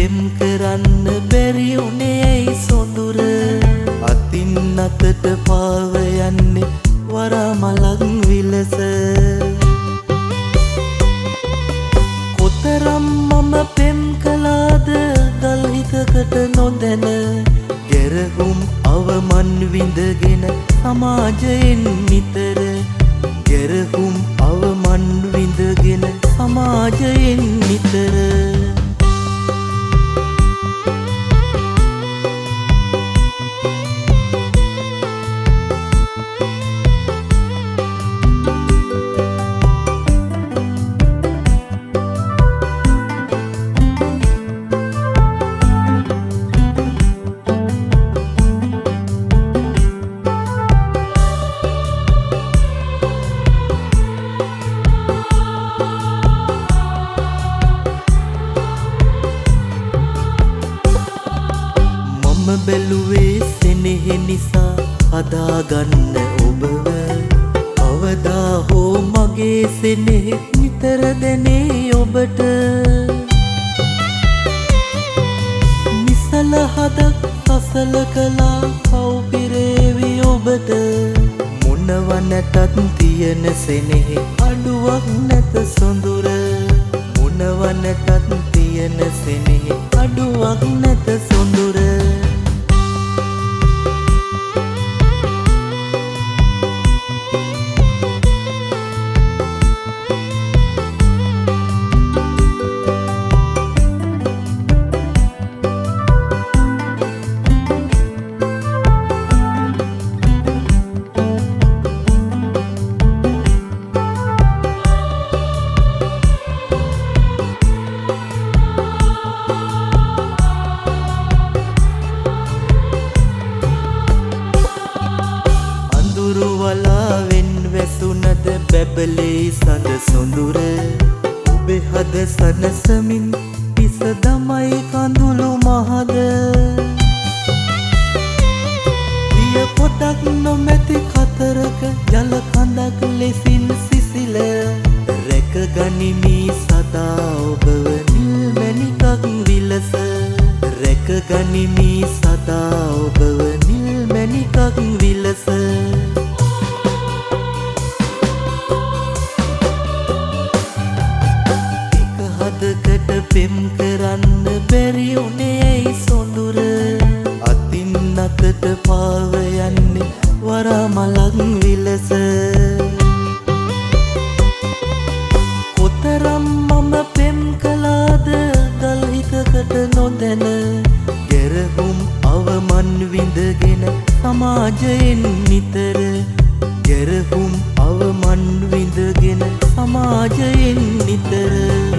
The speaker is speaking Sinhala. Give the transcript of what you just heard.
පෙම් කරන්න බැරි උනේ ඇයි සොඳුර අතින් අතට පාව යන්නේ වරමලක් විලස කොතරම් මම පෙම් කළාද ගල් හිතකට නොදැන ගැරහුම් අවමන් විඳගෙන සමාජයෙන් නිතර ගැරහුම් අවමන් විඳගෙන සමාජයෙන් නිතර බැලුවේ සෙනෙහෙ නිසා හදාගන්න ඔබව කවදා හෝ මගේ සෙනෙහෙ නිතර දැනේ ඔබට නිසල හදක් සසල කලා කව්පිරේවි ඔබට මොනව නැතත් තියෙන සෙනෙහෙ අඩුවක් නැත සොඳුර මොනව නැතත් තියෙන සෙනෙහෙ අඩුවක් නැත සොඳුර වලාවෙන් වැසුනද බැබලේ සඳ සොඳුර ඔබේ හද සනසමින් පිස දමයි කඳුළු මහද දිය පොතක් නොමැති කතරක ජල කඳක් ලෙසින් සිසිල රැක ගනිමි සදා ඔබව නිල් මැණිකක් විලස රැක ගනිමි සදා ඔබව නිල් මැණිකක් විලස හදකට පෙම් කරන්න බැරි උනේ ඇයි සොඳුර අතින් අතට පාව යන්නේ වරමලක් විලස කොතරම් මම පෙම් කළාද ගල් හිතකට නොදැන ගැරහුම් අවමන් විඳගෙන සමාජයෙන් නිතර ගැරහුම් අවමන් විඳගෙන සමාජයෙන් නිතර